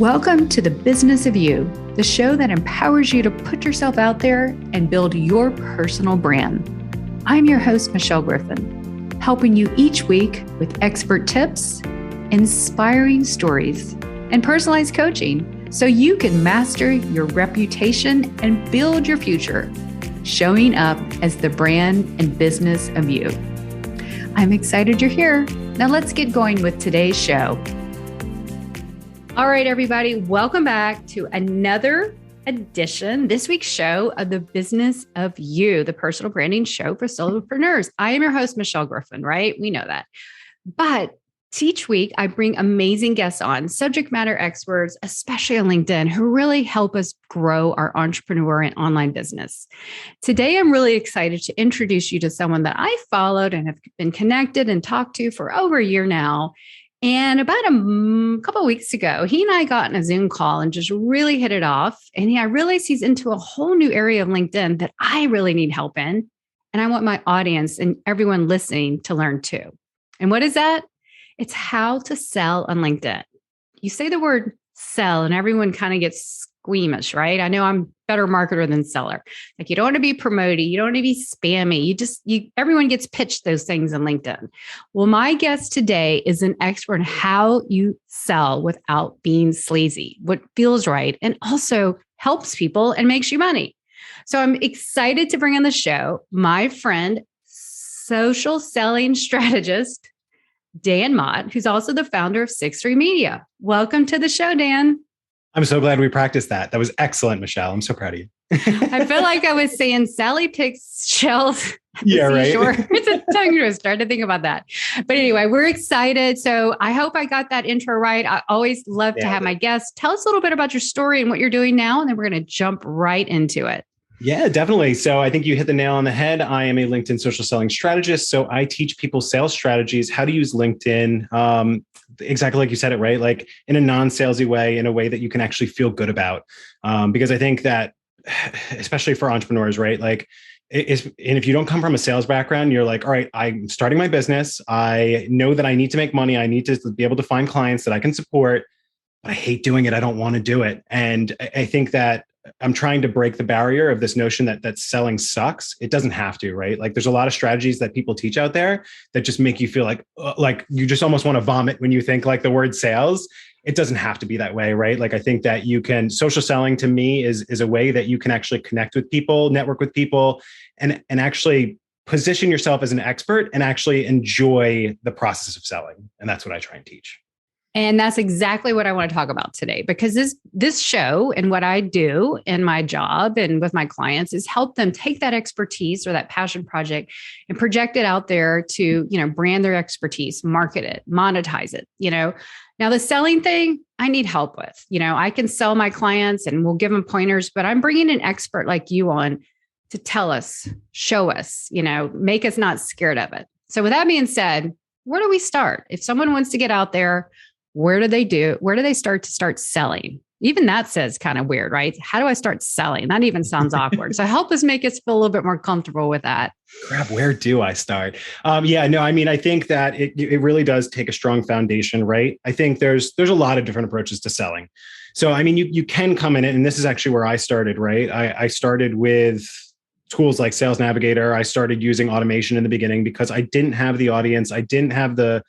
Welcome to the Business of You, the show that empowers you to put yourself out there and build your personal brand. I'm your host, Michelle Griffin, helping you each week with expert tips, inspiring stories, and personalized coaching so you can master your reputation and build your future, showing up as the brand and business of you. I'm excited you're here. Now let's get going with today's show. All right, everybody, welcome back to another edition, this week's show of the Business of You, the personal branding show for solopreneurs. I am your host, Michelle Griffin, right? We know that. But each week, I bring amazing guests on, subject matter experts, especially on LinkedIn, who really help us grow our entrepreneur and online business. Today, I'm really excited to introduce you to someone that I followed and have been connected and talked to for over a year now. And about a couple of weeks ago, he and I got in a Zoom call and just really hit it off. And I realized he's into a whole new area of LinkedIn that I really need help in. And I want my audience and everyone listening to learn too. And what is that? It's how to sell on LinkedIn. You say the word sell and everyone kind of gets squeamish, right? I know I'm better marketer than seller. Like you don't want to be promoted. You don't want to be spammy. Everyone gets pitched those things on LinkedIn. Well, my guest today is an expert in how you sell without being sleazy, what feels right, and also helps people and makes you money. So I'm excited to bring on the show my friend, social selling strategist, Dan Mott, who's also the founder of 6-3 Media. Welcome to the show, Dan. I'm so glad we practiced that. That was excellent, Michelle. I'm so proud of you. I feel like I was saying Sally picks shells at the seashore. Right. It's a tongue twister. I had to think about that. But anyway, we're excited. So I hope I got that intro right. I always love to have my guests. Tell us a little bit about your story and what you're doing now, and then we're going to jump right into it. Yeah, definitely. So I think you hit the nail on the head. I am a LinkedIn social selling strategist. So I teach people sales strategies, how to use LinkedIn, exactly like you said it, right? Like in a non-salesy way, in a way that you can actually feel good about. Because I think that, especially for entrepreneurs, right? Like, and if you don't come from a sales background, you're like, all right, I'm starting my business. I know that I need to make money. I need to be able to find clients that I can support, but I hate doing it. I don't want to do it. And I think that I'm trying to break the barrier of this notion that selling sucks. It doesn't have to, right? Like there's a lot of strategies that people teach out there that just make you feel like you just almost want to vomit when you think like the word sales. It doesn't have to be that way, right? Like I think that social selling to me is a way that you can actually connect with people, network with people, and actually position yourself as an expert and actually enjoy the process of selling. And that's what I try and teach. And that's exactly what I want to talk about today, because this show and what I do in my job and with my clients is help them take that expertise or that passion project and project it out there to, brand their expertise, market it, monetize it, Now the selling thing, I need help with, I can sell my clients and we'll give them pointers, but I'm bringing an expert like you on to tell us, show us, make us not scared of it. So with that being said, where do we start? If someone wants to get out there, where do they start selling? Even that says kind of weird, right? How do I start selling? That even sounds awkward. So help us make us feel a little bit more comfortable with that. Crap, where do I start? I think that it really does take a strong foundation, right? I think there's a lot of different approaches to selling. So, you can come in it, and this is actually where I started, right? I started with tools like Sales Navigator. I started using automation in the beginning because I didn't have the audience. I didn't have the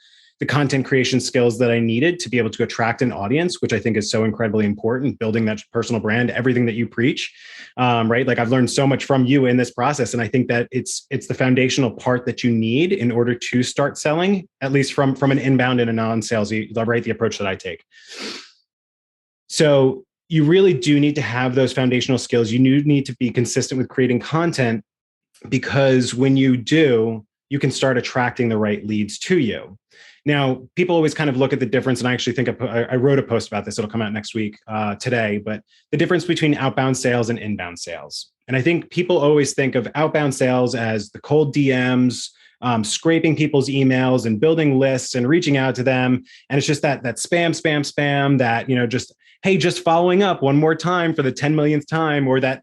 content creation skills that I needed to be able to attract an audience, which I think is so incredibly important, building that personal brand, everything that you preach, right? Like I've learned so much from you in this process. And I think that it's the foundational part that you need in order to start selling, at least from an inbound and a non-salesy, right? The approach that I take. So you really do need to have those foundational skills. You need to be consistent with creating content, because when you do, you can start attracting the right leads to you. Now, people always kind of look at the difference, and I actually think I wrote a post about this. It'll come out next week, today, but the difference between outbound sales and inbound sales. And I think people always think of outbound sales as the cold DMs, scraping people's emails and building lists and reaching out to them. And it's just that spam, that, just following up one more time for the 10 millionth time, or that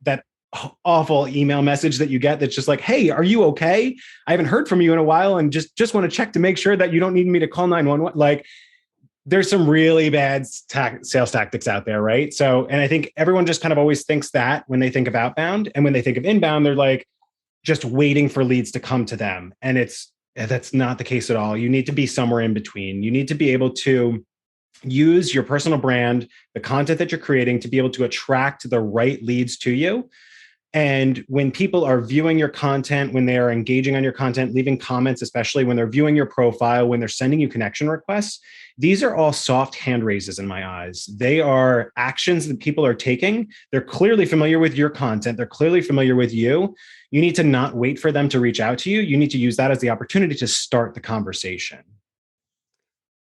awful email message that you get that's just like, hey, are you okay? I haven't heard from you in a while and just want to check to make sure that you don't need me to call 911. Like there's some really bad sales tactics out there, right? So, and I think everyone just kind of always thinks that when they think of outbound, and when they think of inbound, they're like just waiting for leads to come to them. And that's not the case at all. You need to be somewhere in between. You need to be able to use your personal brand, the content that you're creating, to be able to attract the right leads to you. And when people are viewing your content, when they are engaging on your content, leaving comments, especially when they're viewing your profile, when they're sending you connection requests, these are all soft hand raises in my eyes. They are actions that people are taking. They're clearly familiar with your content. They're clearly familiar with you. You need to not wait for them to reach out to you. You need to use that as the opportunity to start the conversation.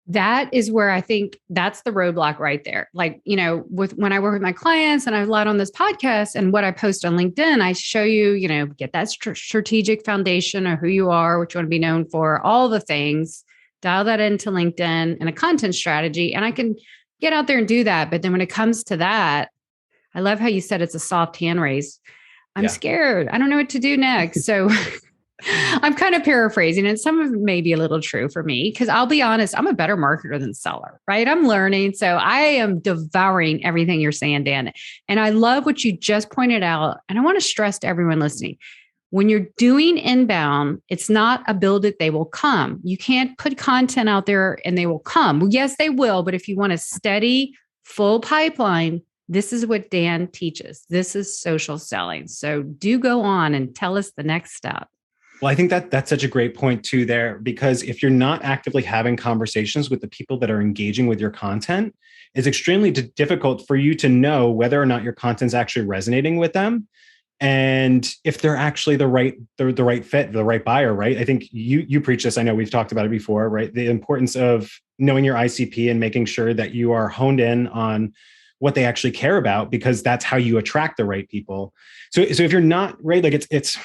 That is where I think that's the roadblock right there. Like, when I work with my clients and I have a lot on this podcast and what I post on LinkedIn, I show you, get that strategic foundation of who you are, what you want to be known for, all the things, dial that into LinkedIn and a content strategy. And I can get out there and do that. But then when it comes to that, I love how you said it's a soft hand raise. I'm scared. I don't know what to do next. So I'm kind of paraphrasing, and some of it may be a little true for me, because I'll be honest, I'm a better marketer than seller, right? I'm learning. So I am devouring everything you're saying, Dan. And I love what you just pointed out. And I want to stress to everyone listening, when you're doing inbound, it's not a build it, they will come. You can't put content out there and they will come. Well, yes, they will. But if you want a steady, full pipeline, this is what Dan teaches. This is social selling. So do go on and tell us the next step. Well, I think that's such a great point too there, because if you're not actively having conversations with the people that are engaging with your content, it's extremely difficult for you to know whether or not your content's actually resonating with them. And if they're actually the right fit, the right buyer, right? I think you preach this. I know we've talked about it before, right? The importance of knowing your ICP and making sure that you are honed in on what they actually care about, because that's how you attract the right people. So if you're not right, like it's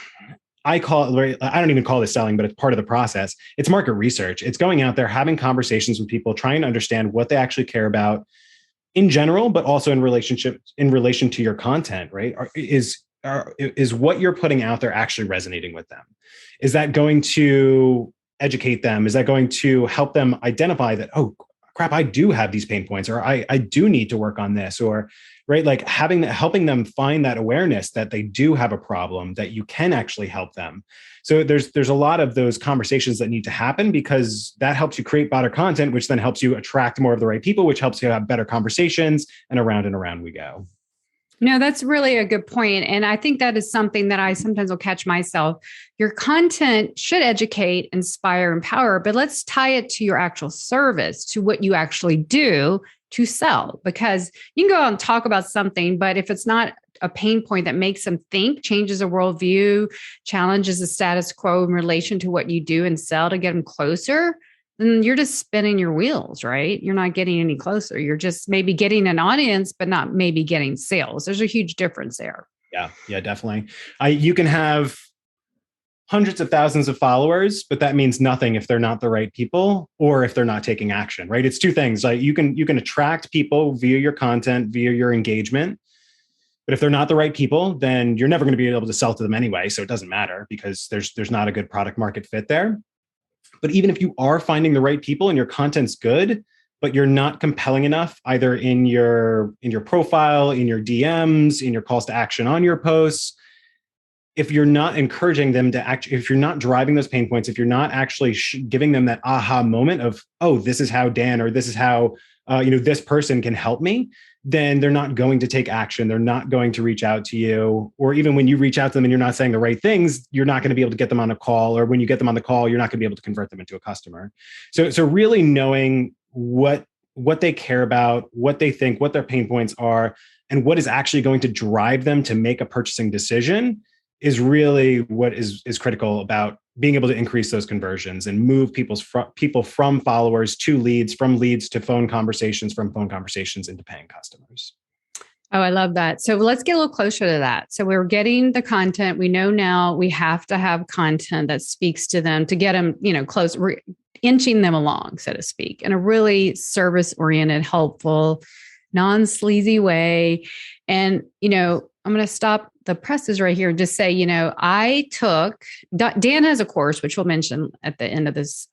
I don't even call this selling, but it's part of the process. It's market research. It's going out there, having conversations with people, trying to understand what they actually care about in general, but also in relation to your content, right? Is what you're putting out there actually resonating with them? Is that going to educate them? Is that going to help them identify that, oh crap, I do have these pain points, or I do need to work on this, or right, like helping them find that awareness that they do have a problem, that you can actually help them. So there's a lot of those conversations that need to happen, because that helps you create better content, which then helps you attract more of the right people, which helps you have better conversations, and around we go. No, that's really a good point. And I think that is something that I sometimes will catch myself. Your content should educate, inspire, empower, but let's tie it to your actual service, to what you actually do to sell. Because you can go out and talk about something, but if it's not a pain point that makes them think, changes a worldview, challenges the status quo in relation to what you do and sell to get them closer, then you're just spinning your wheels, right? You're not getting any closer. You're just maybe getting an audience, but not maybe getting sales. There's a huge difference there. Yeah, definitely. You can have hundreds of thousands of followers, but that means nothing if they're not the right people, or if they're not taking action, right? It's two things. Like you can attract people via your content, via your engagement, but if they're not the right people, then you're never going to be able to sell to them anyway. So it doesn't matter, because there's not a good product market fit there. But even if you are finding the right people and your content's good, but you're not compelling enough, either in your profile, in your DMs, in your calls to action on your posts, if you're not encouraging them to act, if you're not driving those pain points, if you're not actually giving them that aha moment of, oh, this is how Dan, or this is how this person can help me, then they're not going to take action. They're not going to reach out to you. Or even when you reach out to them and you're not saying the right things, you're not going to be able to get them on a call. Or when you get them on the call, you're not going to be able to convert them into a customer. So really knowing what they care about, what they think, what their pain points are, and what is actually going to drive them to make a purchasing decision is really what is critical about being able to increase those conversions and move people from followers to leads, from leads to phone conversations, from phone conversations into paying customers. Oh, I love that. So let's get a little closer to that. So we're getting the content. We know now we have to have content that speaks to them to get them, close, inching them along, so to speak, in a really service-oriented, helpful, non-sleazy way. And, I'm going to stop the presses right here and just say, Dan has a course, which we'll mention at the end of this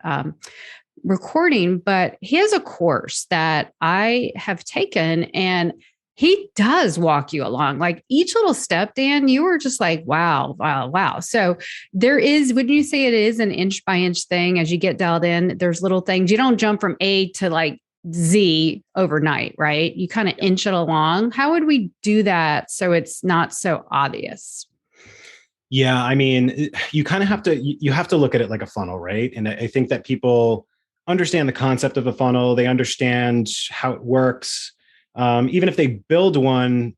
recording, but he has a course that I have taken, and he does walk you along. Like each little step, Dan, you were just like, wow, wow, wow. So there is, wouldn't you say it is an inch by inch thing as you get dialed in? There's little things. You don't jump from A to like Z overnight, right? You kind of inch it along. How would we do that so it's not so obvious? Yeah, I mean, you kind of have to you have to look at it like a funnel, right? And I think that people understand the concept of a funnel. They understand how it works. Even if they build one,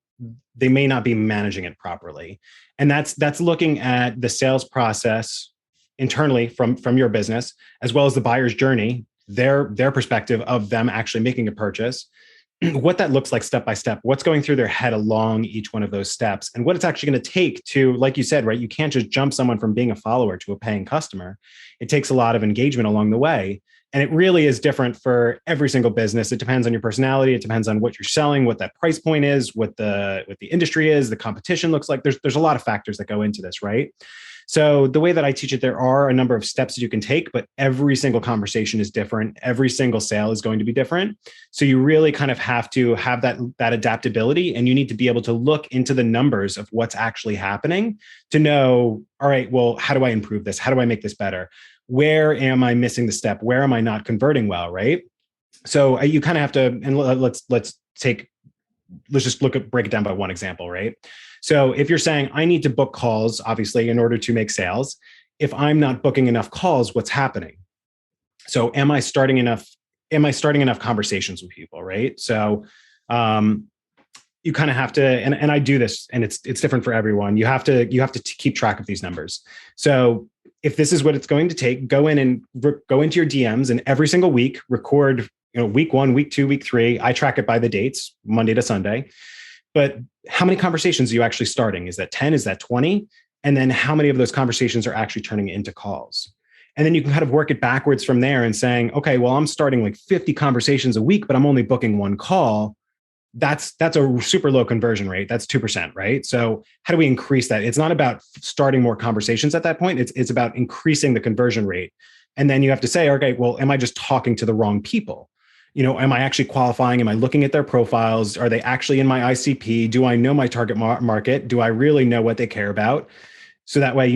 they may not be managing it properly. And that's looking at the sales process internally from your business, as well as the buyer's journey, their perspective of them actually making a purchase, what that looks like step by step, what's going through their head along each one of those steps, and what it's actually going to take to, like you said, right? You can't just jump someone from being a follower to a paying customer. It takes a lot of engagement along the way. And it really is different for every single business. It depends on your personality. It depends on what you're selling, what that price point is, what the industry is, the competition looks like. There's a lot of factors that go into this, right? So the way that I teach it, there are a number of steps that you can take, but every single conversation is different. Every single sale is going to be different. So you really kind of have to have that adaptability, and you need to be able to look into the numbers of what's actually happening to know, all right, well, how do I improve this? How do I make this better? Where am I missing the step? Where am I not converting well, right? So you kind of have to, and let's just break it down by one example, right? So if you're saying I need to book calls, obviously, in order to make sales, if I'm not booking enough calls, what's happening? So am I starting enough conversations with people, right? So you kind of have to, and I do this, and it's different for everyone. You have to keep track of these numbers. So if this is what it's going to take, go into your DMs, and every single week record, week 1, week 2, week 3. I track it by the dates, Monday to Sunday. But how many conversations are you actually starting? Is that 10? Is that 20? And then how many of those conversations are actually turning into calls? And then you can kind of work it backwards from there and saying, okay, well, I'm starting like 50 conversations a week, but I'm only booking one call. That's a super low conversion rate. That's 2%, right? So how do we increase that? It's not about starting more conversations at that point. It's about increasing the conversion rate. And then you have to say, okay, well, am I just talking to the wrong people? Am I actually qualifying? Am I looking at their profiles? Are they actually in my ICP? Do I know my target market? Do I really know what they care about? So that way,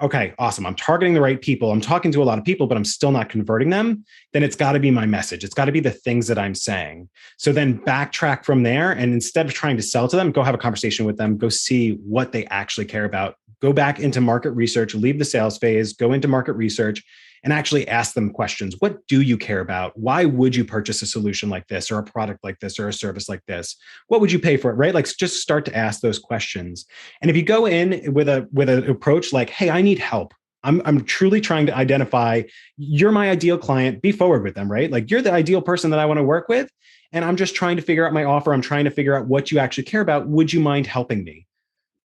okay, awesome. I'm targeting the right people. I'm talking to a lot of people, but I'm still not converting them. Then it's got to be my message. It's got to be the things that I'm saying. So then backtrack from there. And instead of trying to sell to them, go have a conversation with them, go see what they actually care about. Go back into market research, leave the sales phase, go into market research, and actually ask them questions. What do you care about? Why would you purchase a solution like this, or a product like this, or a service like this? What would you pay for it, right? Like, just start to ask those questions. And if you go in with an approach like, hey, I need help. I'm truly trying to identify, you're my ideal client, be forward with them, right? Like, you're the ideal person that I want to work with. And I'm just trying to figure out my offer. I'm trying to figure out what you actually care about. Would you mind helping me?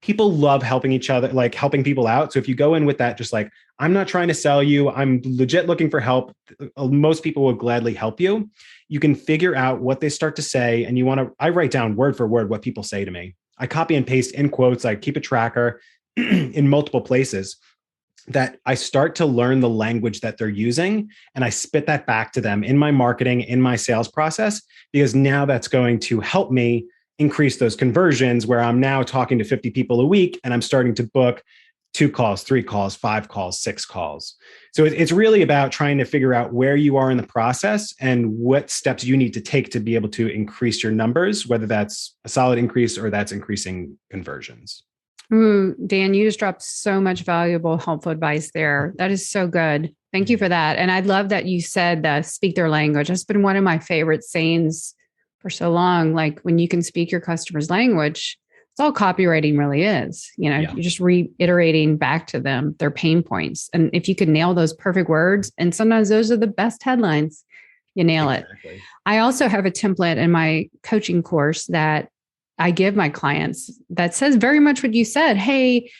People love helping each other, like helping people out. So if you go in with that, just like, I'm not trying to sell you, I'm legit looking for help, most people will gladly help you. You can figure out what they start to say. And I write down word for word what people say to me. I copy and paste in quotes. I keep a tracker in multiple places, that I start to learn the language that they're using. And I spit that back to them in my marketing, in my sales process, because now that's going to help me increase those conversions, where I'm now talking to 50 people a week and I'm starting to book 2 calls, 3 calls, 5 calls, 6 calls. So it's really about trying to figure out where you are in the process and what steps you need to take to be able to increase your numbers, whether that's a solid increase or that's increasing conversions. Ooh, Dan, you just dropped so much valuable, helpful advice there. That is so good. Thank you for that. And I love that you said speak their language. That's been one of my favorite sayings for so long. Like, when you can speak your customer's language, it's all copywriting really is. You're just reiterating back to them their pain points. And if you could nail those perfect words, and sometimes those are the best headlines, you nail it. I also have a template in my coaching course that I give my clients that says very much what you said. Hey,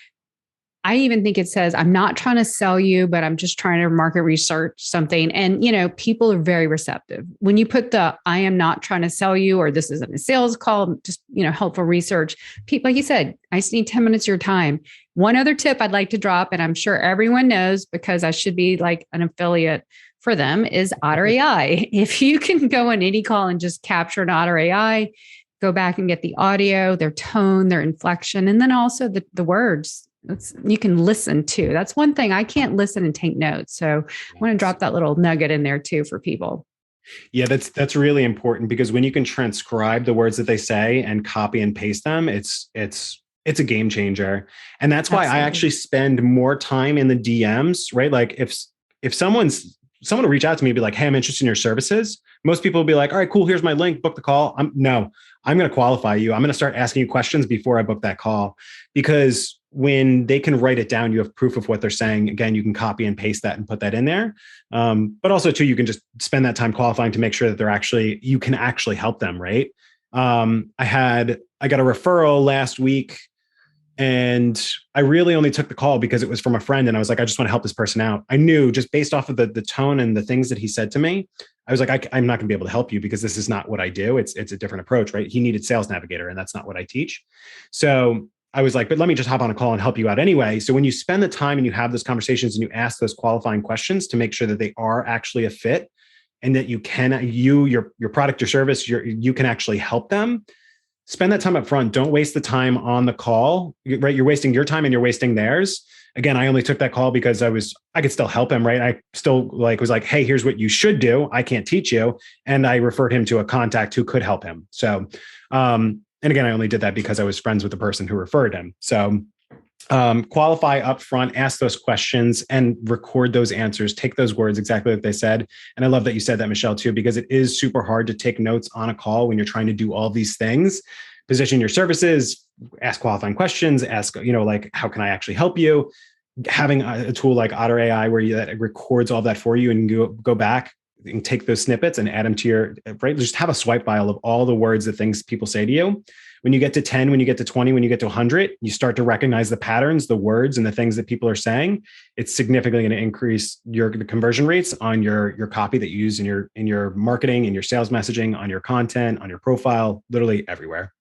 I even think it says, I'm not trying to sell you, but I'm just trying to market research something. And, people are very receptive. When you put I am not trying to sell you, or this isn't a sales call, just, helpful research. People, like you said, I just need 10 minutes of your time. One other tip I'd like to drop, and I'm sure everyone knows because I should be like an affiliate for them is Otter AI. If you can go on any call and just capture an Otter AI, go back and get the audio, their tone, their inflection, and then also the words. You can listen too. That's one thing. I can't listen and take notes. So I want to drop that little nugget in there too for people. Yeah, that's really important, because when you can transcribe the words that they say and copy and paste them, it's a game changer. And that's why I actually spend more time in the DMs, right? Like if someone will reach out to me and be like, hey, I'm interested in your services. Most people will be like, all right, cool. Here's my link. Book the call. I'm going to qualify you. I'm going to start asking you questions before I book that call, because when they can write it down, you have proof of what they're saying. Again, you can copy and paste that and put that in there. But also too, you can just spend that time qualifying to make sure that you can actually help them. Right. I got a referral last week, and I really only took the call because it was from a friend. And I was like, I just want to help this person out. I knew just based off of the tone and the things that he said to me, I was like, I'm not going to be able to help you because this is not what I do. It's a different approach, right? He needed Sales Navigator, and that's not what I teach. So I was like, but let me just hop on a call and help you out anyway. So when you spend the time and you have those conversations and you ask those qualifying questions to make sure that they are actually a fit, and that your product or service, you can actually help them, spend that time up front. Don't waste the time on the call, right? You're wasting your time and you're wasting theirs. Again, I only took that call because I could still help him, right? I still was like, hey, here's what you should do. I can't teach you. And I referred him to a contact who could help him. So, and again, I only did that because I was friends with the person who referred him. So qualify up front, ask those questions and record those answers. Take those words exactly like they said. And I love that you said that, Michelle, too, because it is super hard to take notes on a call when you're trying to do all these things. Position your services, ask qualifying questions, ask, like, how can I actually help you? Having a tool like Otter AI that records all that for you, and go back and take those snippets and add them to your, right? Just have a swipe file of all the words, the things people say to you. When you get to 10, when you get to 20, when you get to 100, you start to recognize the patterns, the words, and the things that people are saying. It's significantly going to increase the conversion rates on your copy that you use in your marketing, in your sales messaging, on your content, on your profile, literally everywhere.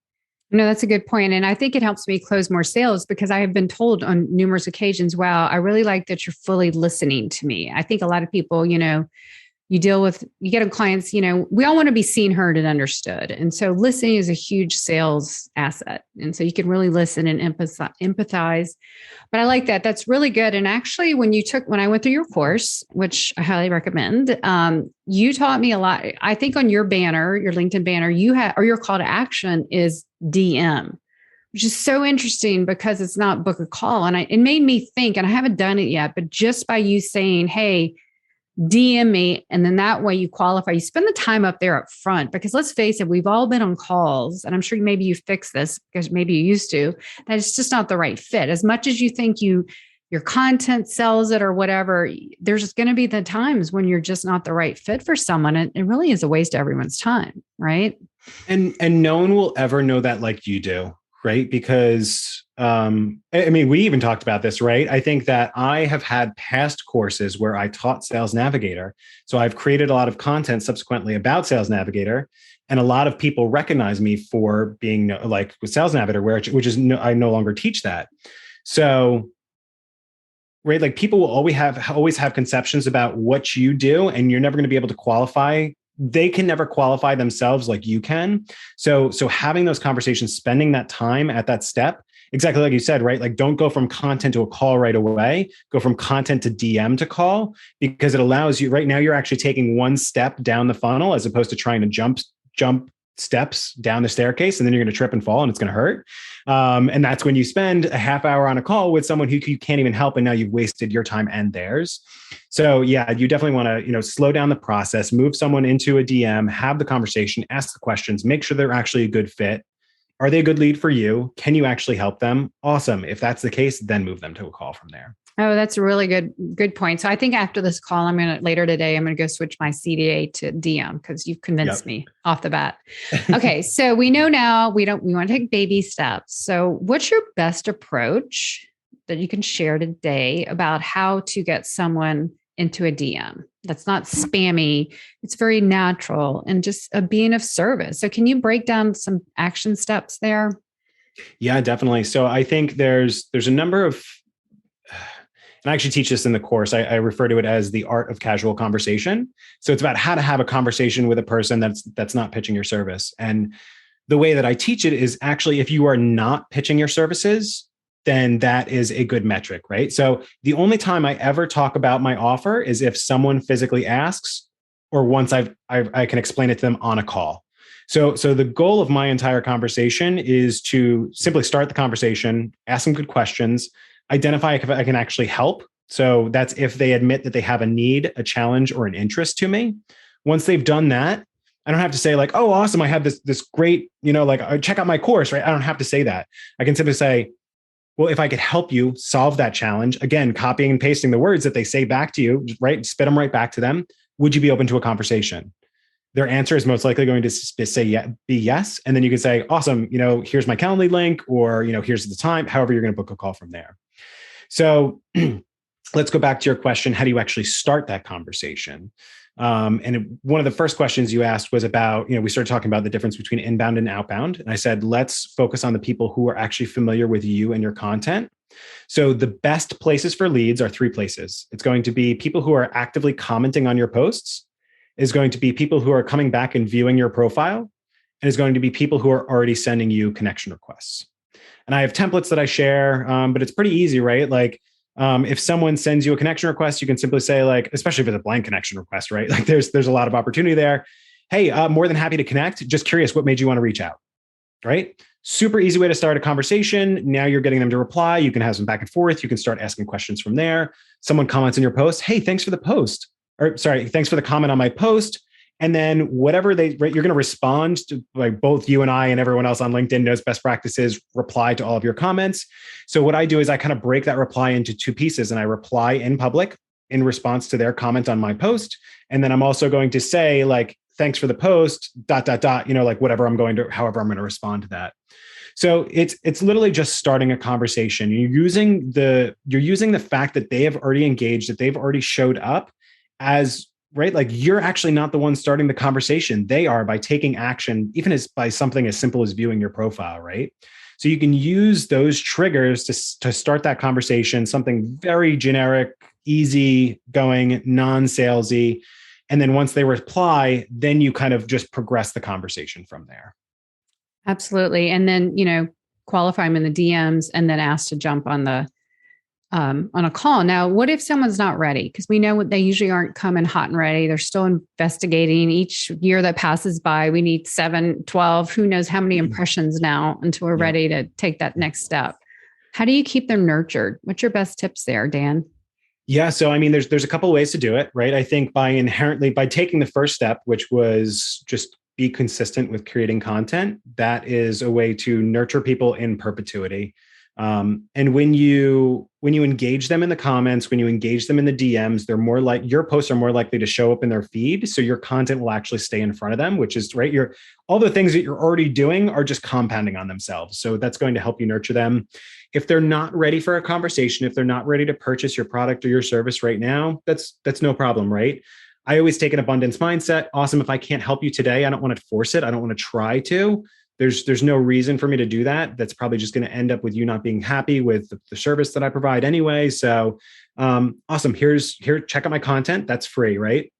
No, that's a good point. And I think it helps me close more sales, because I have been told on numerous occasions, wow, I really like that you're fully listening to me. I think a lot of people, you get on clients, we all want to be seen, heard, and understood. And so listening is a huge sales asset. And so you can really listen and empathize. But I like that. That's really good. And actually, when I went through your course, which I highly recommend, you taught me a lot. I think on your banner, your LinkedIn banner, or your call to action is DM, which is so interesting because it's not book a call. And it made me think, and I haven't done it yet, but just by you saying, hey, DM me, and then that way you qualify, you spend the time up there up front, because let's face it, we've all been on calls, and I'm sure maybe you fixed this because maybe you used to, that it's just not the right fit. As much as you think your content sells it or whatever, there's going to be the times when you're just not the right fit for someone. And it really is a waste of everyone's time, right? And no one will ever know that like you do, right? Because we even talked about this, right? I think that I have had past courses where I taught Sales Navigator. So I've created a lot of content subsequently about Sales Navigator. And a lot of people recognize me for being like with Sales Navigator, which is I no longer teach that. So, right, like people will always have conceptions about what you do, and you're never going to be able to qualify. They can never qualify themselves like you can. So having those conversations, spending that time at that step, exactly like you said, right? Like don't go from content to a call right away, go from content to DM to call, because it allows you, right now you're actually taking one step down the funnel as opposed to trying to jump steps down the staircase, and then you're going to trip and fall and it's going to hurt. And that's when you spend a half hour on a call with someone who you can't even help. And now you've wasted your time and theirs. So yeah, you definitely want to, slow down the process, move someone into a DM, have the conversation, ask the questions, make sure they're actually a good fit. Are they a good lead for you? Can you actually help them? Awesome. If that's the case, then move them to a call from there. Oh, that's a really good point. So I think after this call, later today, I'm going to go switch my CDA to DM, because you've convinced me off the bat. Okay. So we know now we want to take baby steps. So what's your best approach that you can share today about how to get someone into a DM that's not spammy? It's very natural and just a being of service. So can you break down some action steps there? Yeah, definitely. So I think there's a number of, And I actually teach this in the course. I refer to it as the art of casual conversation. So it's about how to have a conversation with a person that's not pitching your service. And the way that I teach it is actually, if you are not pitching your services, then that is a good metric, right? So the only time I ever talk about my offer is if someone physically asks, or once I can explain it to them on a call. So the goal of my entire conversation is to simply start the conversation, ask some good questions, identify if I can actually help. So that's if they admit that they have a need, a challenge, or an interest to me. Once they've done that, I don't have to say like, oh, awesome, I have this great, like check out my course, right? I don't have to say that. I can simply say, well, if I could help you solve that challenge, again, copying and pasting the words that they say back to you, right? Spit them right back to them. Would you be open to a conversation? Their answer is most likely going to say be yes. And then you can say, awesome, here's my Calendly link, or, here's the time, however you're going to book a call from there. So let's go back to your question. How do you actually start that conversation? And one of the first questions you asked was about, we started talking about the difference between inbound and outbound. And I said, let's focus on the people who are actually familiar with you and your content. So the best places for leads are three places. It's going to be people who are actively commenting on your posts, is going to be people who are coming back and viewing your profile, and is going to be people who are already sending you connection requests. And I have templates that I share, but it's pretty easy, right? Like, if someone sends you a connection request, you can simply say, like, especially if it's a blank connection request, right? Like there's a lot of opportunity there. Hey, more than happy to connect. Just curious, what made you want to reach out, right? Super easy way to start a conversation. Now you're getting them to reply. You can have some back and forth. You can start asking questions from there. Someone comments on your post. Hey, thanks for the post. Or sorry, thanks for the comment on my post. And then whatever you're going to respond to, like both you and I and everyone else on LinkedIn knows best practices, reply to all of your comments. So what I do is I kind of break that reply into two pieces, and I reply in public in response to their comment on my post. And then I'm also going to say, like, thanks for the post, ... like whatever however I'm going to respond to that. So it's literally just starting a conversation. You're using the fact that they have already engaged, that they've already showed up as, right? Like, you're actually not the one starting the conversation. They are, by taking action, even by something as simple as viewing your profile, right? So you can use those triggers to start that conversation, something very generic, easy going, non-salesy. And then once they reply, then you kind of just progress the conversation from there. Absolutely. And then, qualify them in the DMs and then ask to jump on a call. Now, what if someone's not ready? Because we know what they usually aren't coming hot and ready. They're still investigating. Each year that passes by, we need 7, 12, who knows how many impressions now until we're ready to take that next step. How do you keep them nurtured? What's your best tips there, Dan? Yeah. So, I mean, there's a couple of ways to do it, right? I think by taking the first step, which was just be consistent with creating content, that is a way to nurture people in perpetuity. And when you engage them in the comments, when you engage them in the DMs, your posts are more likely to show up in their feed. So your content will actually stay in front of them, which is right. All the things that you're already doing are just compounding on themselves. So that's going to help you nurture them. If they're not ready for a conversation, if they're not ready to purchase your product or your service right now, that's no problem, right? I always take an abundance mindset. Awesome. If I can't help you today, I don't want to force it. I don't want to try to. There's no reason for me to do that. That's probably just going to end up with you not being happy with the service that I provide anyway. So awesome. Check out my content. That's free, right?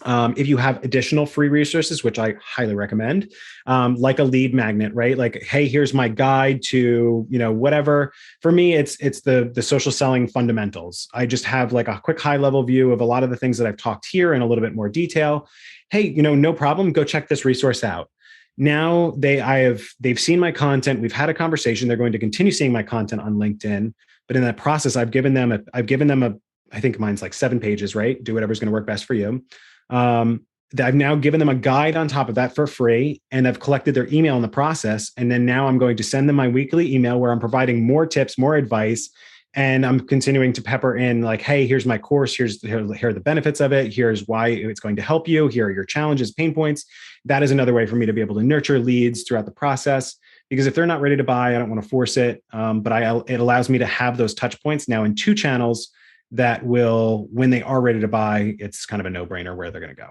If you have additional free resources, which I highly recommend, like a lead magnet, right? Like, hey, here's my guide to, whatever. For me, it's the social selling fundamentals. I just have like a quick high level view of a lot of the things that I've talked here in a little bit more detail. Hey, no problem. Go check this resource out. Now they've seen my content. We've had a conversation. They're going to continue seeing my content on LinkedIn. But in that process, I've given them I think mine's like 7 pages, right? Do whatever's going to work best for you. I've now given them a guide on top of that for free, and I've collected their email in the process. And then now I'm going to send them my weekly email where I'm providing more tips, more advice. And I'm continuing to pepper in like, hey, here's my course. Here are the benefits of it. Here's why it's going to help you. Here are your challenges, pain points. That is another way for me to be able to nurture leads throughout the process. Because if they're not ready to buy, I don't want to force it. But it allows me to have those touch points now in 2 channels that will, when they are ready to buy, it's kind of a no-brainer where they're going to go.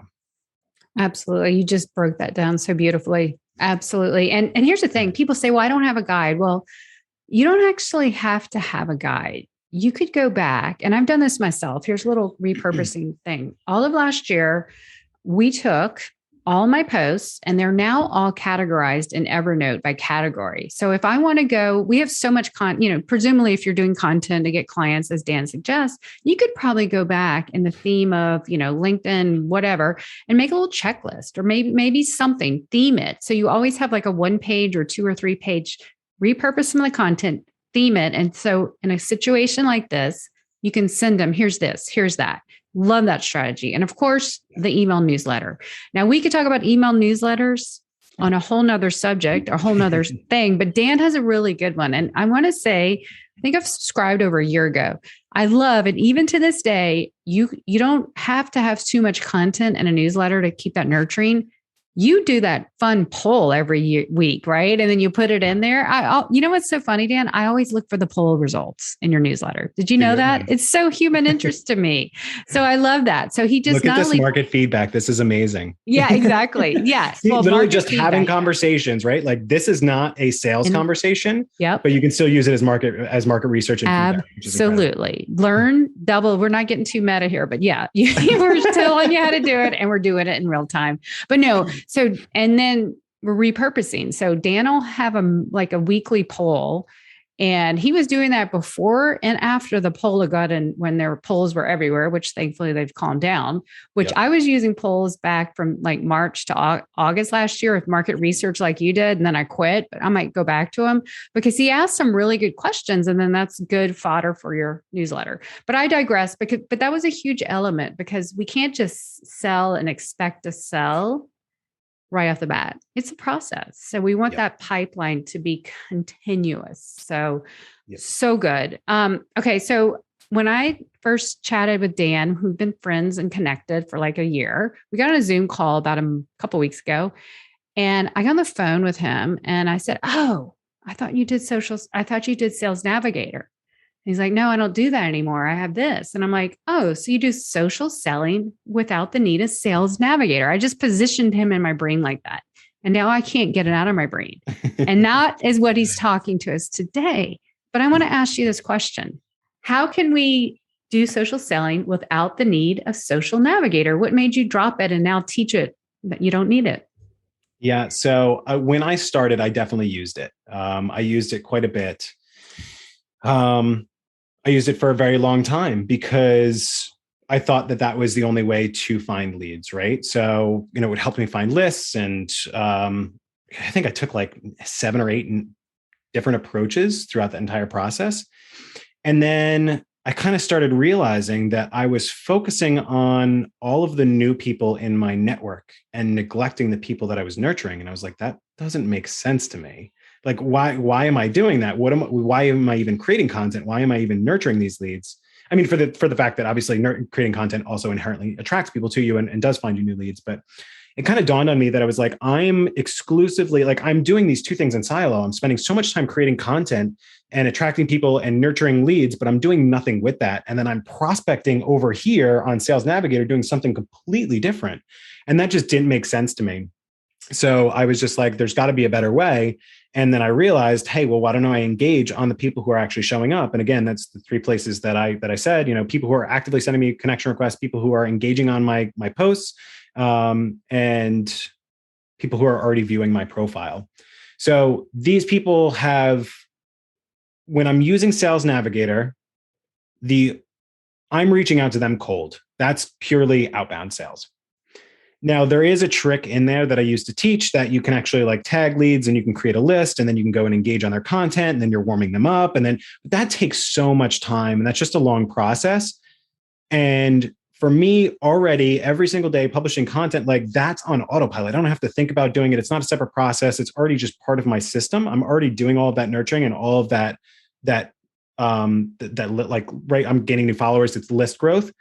Absolutely. You just broke that down so beautifully. Absolutely. And here's the thing. People say, well, I don't have a guide. Well, you don't actually have to have a guide. you could go back, and I've done this myself. Here's a little repurposing thing. All of last year, we took all my posts and they're now all categorized in Evernote by category. So if I want to go, we have so much presumably if you're doing content to get clients, as Dan suggests, you could probably go back in the theme of, LinkedIn, whatever, and make a little checklist or maybe something, theme it. So you always have like a 1 page or 2 or 3 page, repurpose some of the content, theme it. And so in a situation like this, you can send them, here's this, here's that. Love that strategy. And of course, the email newsletter. Now we could talk about email newsletters on a whole nother subject, a whole nother thing, but Dan has a really good one. And I want to say, I think I've subscribed over a year ago. I love it. Even to this day, you don't have to have too much content in a newsletter to keep that nurturing. You do that fun poll every week, right? And then you put it in there. You know what's so funny, Dan? I always look for the poll results in your newsletter. Did you know that? It's so human interest to me. So I love that. So he just look at this market feedback. This is amazing. Yeah, exactly. Yeah. Well, literally just having conversations, right? Like this is not a sales conversation, but you can still use it as market research. And absolutely. Learn, double. We're not getting too meta here, but yeah, we're telling you how to do it and we're doing it in real time. But no. So, and then we're repurposing. So Dan will have a weekly poll, and he was doing that before and after the poll got in, when their polls were everywhere, which thankfully they've calmed down, which I was using polls back from like March to August last year with market research like you did. And then I quit, but I might go back to him because he asked some really good questions. And then that's good fodder for your newsletter. But I digress but that was a huge element because we can't just sell and expect to sell right off the bat. It's a process. So we want that pipeline to be continuous. So, so good. Okay. So when I first chatted with Dan, who've been friends and connected for like a year, we got on a Zoom call about a couple of weeks ago. And I got on the phone with him and I said, "Oh, I thought you did Sales Navigator." He's like, "No, I don't do that anymore. I have this." And I'm like, "Oh, so you do social selling without the need of Sales Navigator." I just positioned him in my brain like that. And now I can't get it out of my brain. And that is what he's talking to us today. But I want to ask you this question. How can we do social selling without the need of Social Navigator? What made you drop it and now teach it that you don't need it? Yeah. So when I started, I definitely used it. I used it quite a bit. I used it for a very long time because I thought that was the only way to find leads, right? So, it would help me find lists. And I think I took like 7 or 8 different approaches throughout the entire process. And then I kind of started realizing that I was focusing on all of the new people in my network and neglecting the people that I was nurturing. And I was like, that doesn't make sense to me. Like, why am I doing that? Why am I even creating content? Why am I even nurturing these leads? I mean, for the fact that obviously creating content also inherently attracts people to you and does find you new leads. But it kind of dawned on me that I was like, I'm doing these 2 things in silo. I'm spending so much time creating content and attracting people and nurturing leads, but I'm doing nothing with that. And then I'm prospecting over here on Sales Navigator, doing something completely different. And that just didn't make sense to me. So I was just like, there's got to be a better way. And then I realized, hey, well, why don't I engage on the people who are actually showing up? And again, that's the 3 places that I said, people who are actively sending me connection requests, people who are engaging on my posts, and people who are already viewing my profile. So these people when I'm using Sales Navigator, I'm reaching out to them cold. That's purely outbound sales. Now, there is a trick in there that I used to teach that you can actually like tag leads and you can create a list and then you can go and engage on their content and then you're warming them up. And then that takes so much time and that's just a long process. And for me already every single day publishing content, like that's on autopilot. I don't have to think about doing it. It's not a separate process. It's already just part of my system. I'm already doing all of that nurturing and all of that like, right. I'm gaining new followers. It's list growth.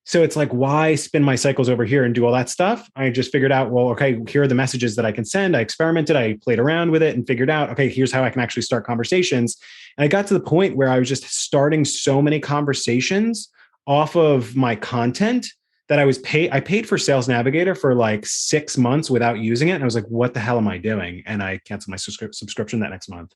So it's like, why spin my cycles over here and do all that stuff? I just figured out, well, okay, here are the messages that I can send. I experimented, I played around with it and figured out, okay, here's how I can actually start conversations. And I got to the point where I was just starting so many conversations off of my content that I paid for Sales Navigator for like 6 months without using it. And I was like, what the hell am I doing? And I canceled my subscription that next month.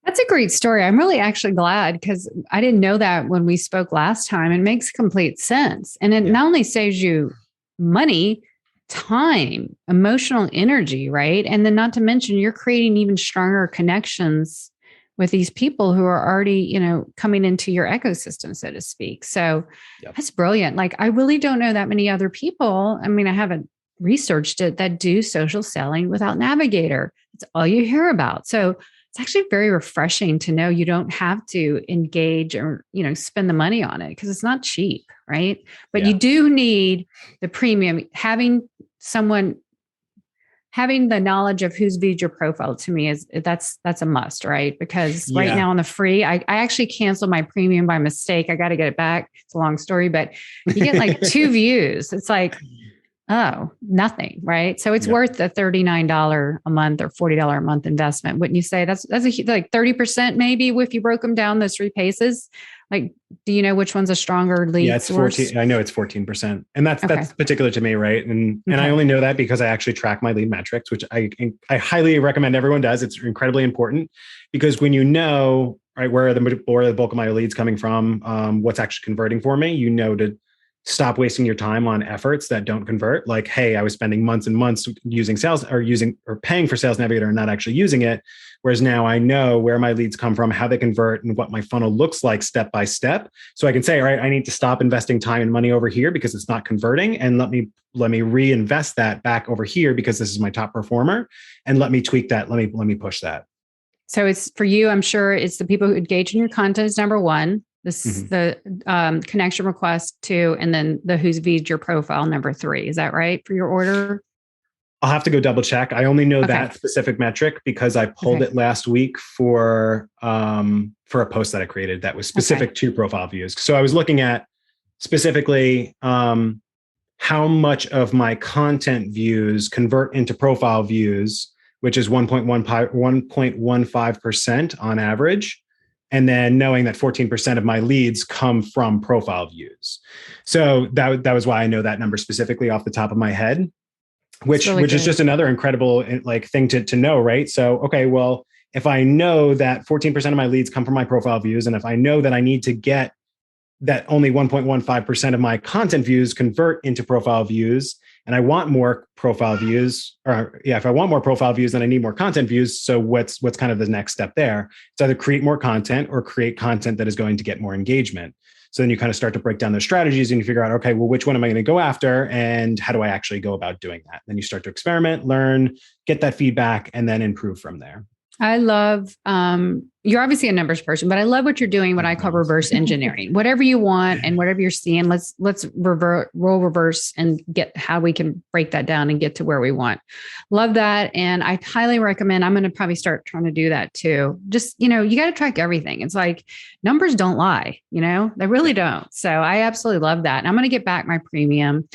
That's a great story. I'm really actually glad because I didn't know that when we spoke last time. It makes complete sense. And it not only saves you money, time, emotional energy, right? And then not to mention you're creating even stronger connections with these people who are already, coming into your ecosystem, so to speak. So that's brilliant. Like, I really don't know that many other people. I mean, I haven't researched it that do social selling without Navigator. It's all you hear about. So it's actually very refreshing to know you don't have to engage or, spend the money on it because it's not cheap, right? But you do need the premium. Having the knowledge of who's viewed your profile to me that's a must, right? Because right now on the free, I actually canceled my premium by mistake. I got to get it back. It's a long story, but you get like 2 views. It's like, oh, nothing, right? So it's worth the $39 a month or $40 a month investment. Wouldn't you say that's like 30% maybe if you broke them down those 3 paces? Like, do you know which one's a stronger lead? Yeah, it's 14. I know it's 14%. And that's particular to me, right? And I only know that because I actually track my lead metrics, which I highly recommend everyone does. It's incredibly important because when you know, right, where the bulk of my leads coming from, what's actually converting for me, to stop wasting your time on efforts that don't convert. Like, hey, I was spending months and months using sales or paying for Sales Navigator and not actually using it. Whereas now I know where my leads come from, how they convert, and what my funnel looks like step by step. So I can say, all right, I need to stop investing time and money over here because it's not converting. And let me reinvest that back over here because this is my top performer. And let me tweak that. Let me push that. So it's for you, I'm sure it's the people who engage in your content is number 1. This is the connection request 2, and then the who's viewed your profile number 3. Is that right for your order? I'll have to go double check. I only know that specific metric because I pulled it last week for a post that I created that was specific to profile views. So I was looking at specifically how much of my content views convert into profile views, which is 1.15% on average. And then knowing that 14% of my leads come from profile views. So that was why I know that number specifically off the top of my head, which is just another incredible thing to know, right? So, okay, well, if I know that 14% of my leads come from my profile views, and if I know that I need to get that only 1.15% of my content views convert into profile views, and I want more profile views, if I want more profile views, then I need more content views. So what's kind of the next step there? It's either create more content or create content that is going to get more engagement. So then you kind of start to break down those strategies and you figure out, okay, well, which one am I going to go after? And how do I actually go about doing that? Then you start to experiment, learn, get that feedback, and then improve from there. I love, you're obviously a numbers person, but I love what you're doing, what I call reverse engineering. Whatever you want and whatever you're seeing, let's roll reverse and get how we can break that down and get to where we want. Love that. And I highly recommend, I'm going to probably start trying to do that too. Just, you got to track everything. It's like numbers don't lie, they really don't. So I absolutely love that. And I'm going to get back my premium.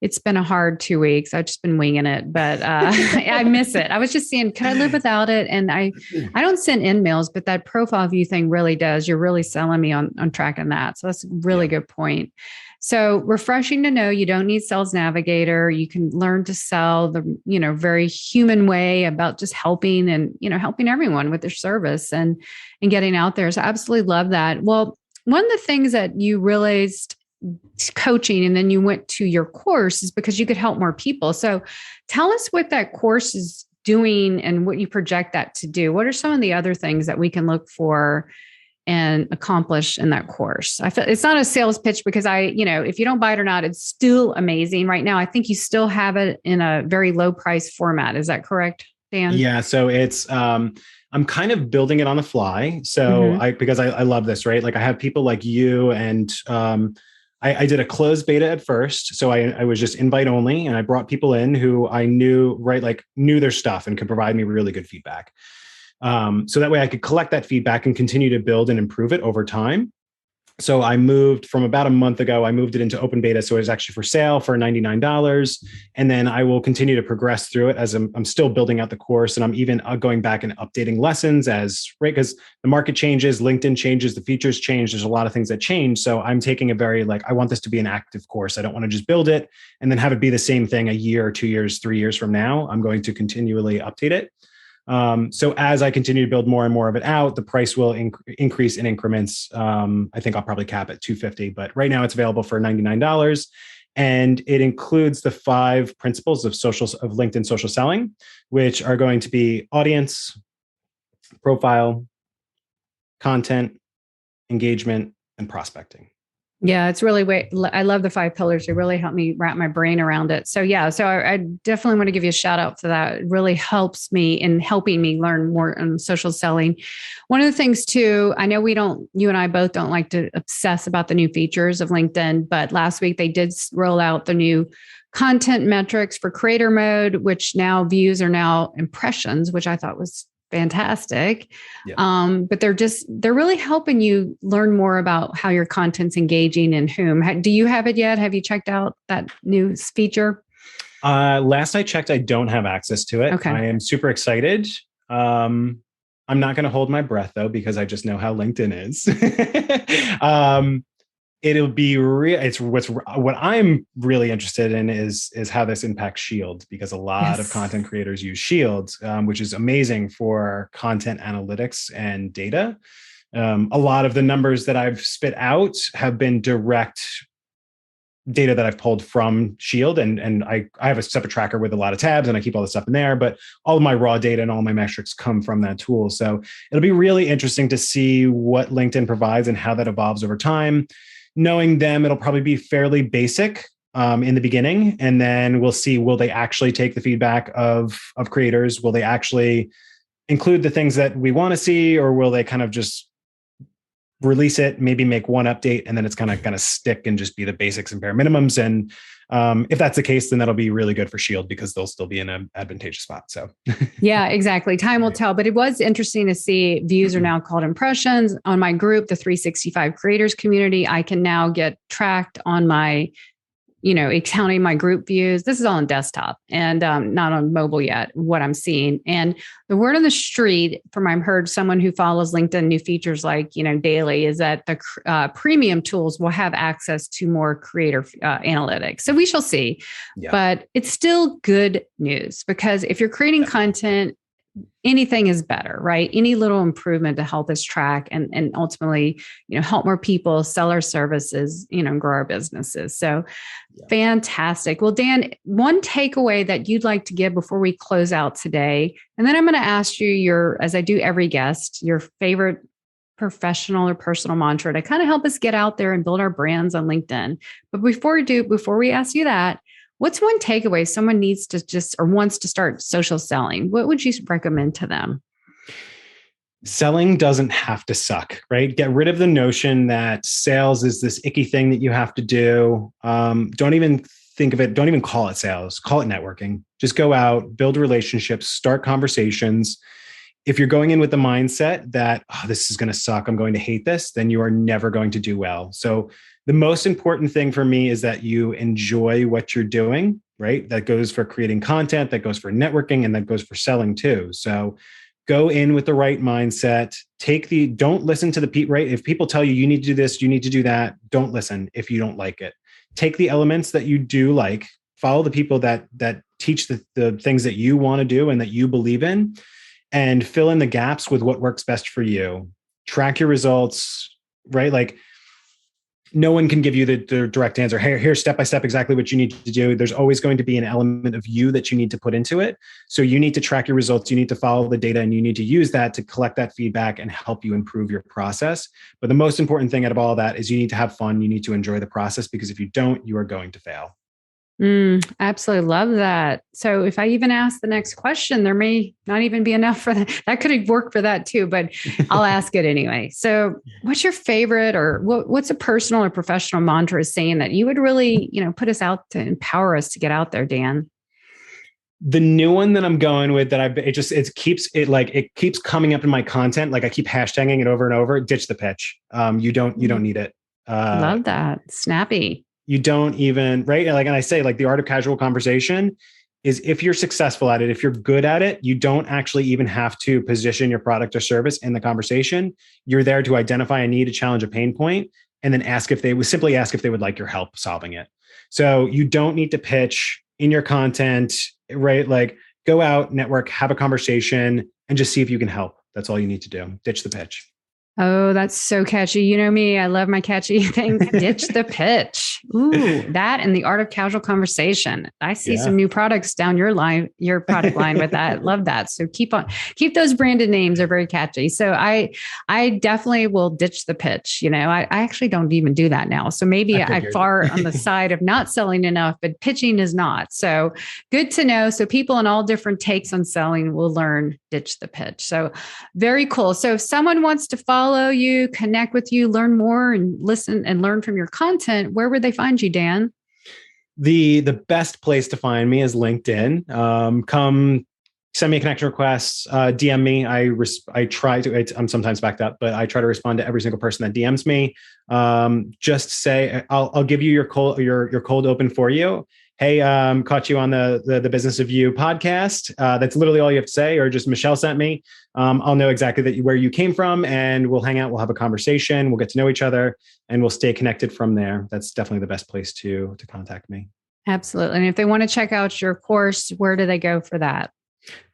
It's been a hard 2 weeks. I've just been winging it, but I miss it. I was just seeing, could I live without it? And I don't send emails, but that profile view thing really does. You're really selling me on tracking that. So that's a really good point. So refreshing to know you don't need Sales Navigator. You can learn to sell the, very human way about just helping and, helping everyone with their service and getting out there. So I absolutely love that. Well, one of the things that you realized coaching and then you went to your course is because you could help more people. So tell us what that course is doing and what you project that to do. What are some of the other things that we can look for and accomplish in that course? I feel it's not a sales pitch because if you don't buy it or not, it's still amazing right now. I think you still have it in a very low price format. Is that correct, Dan? Yeah. So it's, I'm kind of building it on the fly. So because I love this, right? Like I have people like you and, I did a closed beta at first. So I was just invite only. And I brought people in who I knew, right, knew their stuff and could provide me really good feedback. So that way I could collect that feedback and continue to build and improve it over time. So I moved from about a month ago, I moved it into open beta. So it was actually for sale for $99. And then I will continue to progress through it as I'm still building out the course. And I'm even going back and updating lessons right? Because the market changes, LinkedIn changes, the features change. There's a lot of things that change. So I'm taking a very I want this to be an active course. I don't want to just build it and then have it be the same thing a year, 2 years, 3 years from now. I'm going to continually update it. So as I continue to build more and more of it out, the price will increase in increments. I think I'll probably cap at $250, but right now it's available for $99. And it includes the 5 principles of LinkedIn social selling, which are going to be audience, profile, content, engagement, and prospecting. Yeah, it's really I love the 5 pillars. They really help me wrap my brain around it. So yeah, so I definitely want to give you a shout out for that. It really helps me in helping me learn more on social selling. One of the things too, I know you and I both don't like to obsess about the new features of LinkedIn, but last week they did roll out the new content metrics for creator mode, which now views are now impressions, which I thought was fantastic. Yeah. But they're really helping you learn more about how your content's engaging and whom. Do you have it yet? Have you checked out that new feature? Last I checked, I don't have access to it. Okay. I am super excited. I'm not going to hold my breath though, because I just know how LinkedIn is. It'll be it's what I'm really interested in is how this impacts Shield, because a lot of content creators use Shield, which is amazing for content analytics and data. A lot of the numbers that I've spit out have been direct data that I've pulled from Shield, and I have a separate tracker with a lot of tabs, and I keep all the stuff in there, but all of my raw data and all my metrics come from that tool. So it'll be really interesting to see what LinkedIn provides and how that evolves over time. Knowing them, it'll probably be fairly basic in the beginning, and then we'll see, will they actually take the feedback of creators? Will they actually include the things that we want to see, or will they kind of just release it, maybe make one update, and then it's kind of stick and just be the basics and bare minimums? And if that's the case, then that'll be really good for Shield, because they'll still be in an advantageous spot. So yeah, exactly. Time will tell, but it was interesting to see views are now called impressions. On my group, the 365 creators community, I can now get tracked on my, counting my group views. This is all on desktop and not on mobile yet, what I'm seeing. And the word on the street from I've heard someone who follows LinkedIn new features like, daily, is that the premium tools will have access to more creator analytics. So we shall see, but it's still good news, because if you're creating content, anything is better, right? Any little improvement to help us track and ultimately, help more people sell our services, grow our businesses. So fantastic. Well, Dan, one takeaway that you'd like to give before we close out today, and then I'm going to ask you as I do every guest, your favorite professional or personal mantra to kind of help us get out there and build our brands on LinkedIn. But before we ask you that, what's one takeaway someone needs to wants to start social selling? What would you recommend to them? Selling doesn't have to suck, right? Get rid of the notion that sales is this icky thing that you have to do. Don't even think of it. Don't even call it sales. Call it networking. Just go out, build relationships, start conversations. If you're going in with the mindset that, this is going to suck, I'm going to hate this, then you are never going to do well. So the most important thing for me is that you enjoy what you're doing, right? That goes for creating content, that goes for networking, and that goes for selling too. So go in with the right mindset. Don't listen to right? If people tell you, you need to do this, you need to do that, don't listen if you don't like it. Take the elements that you do like, follow the people that teach the things that you want to do and that you believe in, and fill in the gaps with what works best for you. Track your results, right? Like, no one can give you the direct answer. Here's step by step exactly what you need to do. There's always going to be an element of you that you need to put into it. So you need to track your results. You need to follow the data, and you need to use that to collect that feedback and help you improve your process. But the most important thing out of all that is you need to have fun. You need to enjoy the process, because if you don't, you are going to fail. Absolutely love that. So if I even ask the next question, there may not even be enough for that. That could work for that too, but I'll ask it anyway. So what's your favorite, or what's a personal or professional mantra saying that you would really, put us out to empower us to get out there, Dan? The new one that I'm going with that it keeps coming up in my content. Like I keep hashtagging it over and over. Ditch the pitch. You don't need it. Love that. Snappy. You don't even, right? And I say, the art of casual conversation is, if you're successful at it, if you're good at it, you don't actually even have to position your product or service in the conversation. You're there to identify a need, a challenge, a pain point, and then ask if they would like your help solving it. So you don't need to pitch in your content, right? Like, Go out, network, have a conversation, and just see if you can help. That's all you need to do. Ditch the pitch. Oh, that's so catchy. You know me, I love my catchy things. Ditch the pitch. Ooh, that and the art of casual conversation. I see some new products down your product line with that. Love that. So keep those branded names. They're very catchy. So I definitely will ditch the pitch. I actually don't even do that now. So maybe I far on the side of not selling enough, but pitching is not. So good to know. So people in all different takes on selling will learn ditch the pitch. So very cool. So if someone wants to follow you, connect with you, learn more and listen and learn from your content, where would they find you, Dan? The best place to find me is LinkedIn. Come send me a connection request, DM me. I try to, I'm sometimes backed up, but I try to respond to every single person that DMs me. Just say, I'll give you your cold open for you. Hey, caught you on the Business of You podcast. That's literally all you have to say, or just Michelle sent me. I'll know exactly where you came from, and we'll hang out. We'll have a conversation. We'll get to know each other, and we'll stay connected from there. That's definitely the best place to contact me. Absolutely. And if they want to check out your course, where do they go for that?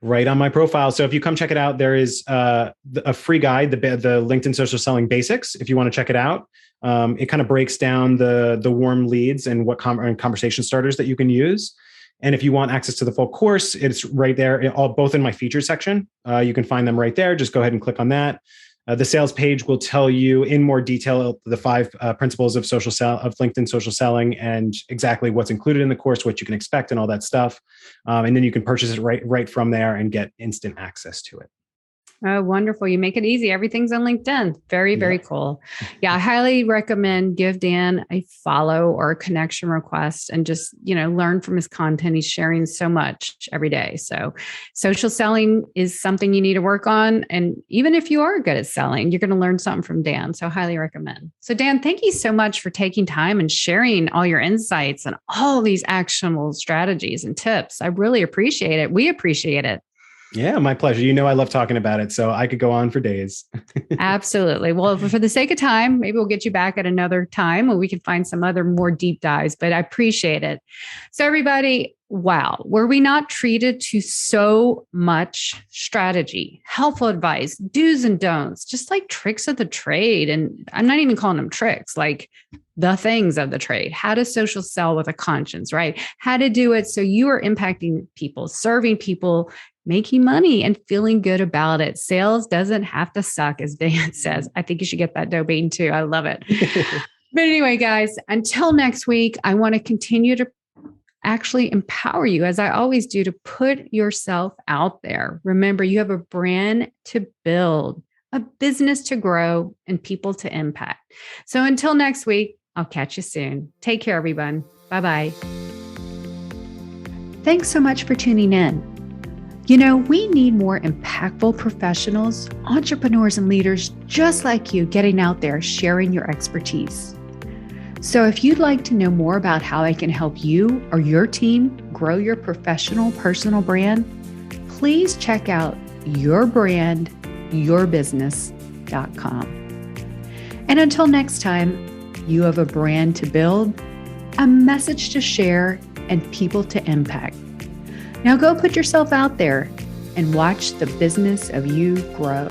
Right on my profile. So if you come check it out, there is a free guide, the LinkedIn Social Selling Basics. If you want to check it out, it kind of breaks down the warm leads and what conversation starters that you can use. And if you want access to the full course, it's right there, both in my features section. You can find them right there. Just go ahead and click on that. The sales page will tell you in more detail the 5 principles of LinkedIn social selling and exactly what's included in the course, what you can expect, and all that stuff. And then you can purchase it right from there and get instant access to it. Oh, wonderful. You make it easy. Everything's on LinkedIn. Very, very cool. Yeah, I highly recommend give Dan a follow or a connection request and just, learn from his content. He's sharing so much every day. So social selling is something you need to work on. And even if you are good at selling, you're going to learn something from Dan. So highly recommend. So Dan, thank you so much for taking time and sharing all your insights and all these actionable strategies and tips. I really appreciate it. We appreciate it. Yeah, my pleasure. I love talking about it, so I could go on for days. Absolutely. Well, for the sake of time, maybe we'll get you back at another time where we can find some other more deep dives, but I appreciate it. So everybody, wow, were we not treated to so much strategy, helpful advice, do's and don'ts, just like tricks of the trade. And I'm not even calling them tricks, like the things of the trade, how to social sell with a conscience, right? How to do it so you are impacting people, serving people, making money and feeling good about it. Sales doesn't have to suck, as Dan says. I think you should get that domain too. I love it. But anyway, guys, until next week, I want to continue to actually empower you, as I always do, to put yourself out there. Remember, you have a brand to build, a business to grow, and people to impact. So until next week, I'll catch you soon. Take care, everyone. Bye-bye. Thanks so much for tuning in. We need more impactful professionals, entrepreneurs, and leaders just like you getting out there sharing your expertise. So if you'd like to know more about how I can help you or your team grow your professional personal brand, please check out yourbrandyourbusiness.com. And until next time, you have a brand to build, a message to share, and people to impact. Now go put yourself out there and watch the business of you grow.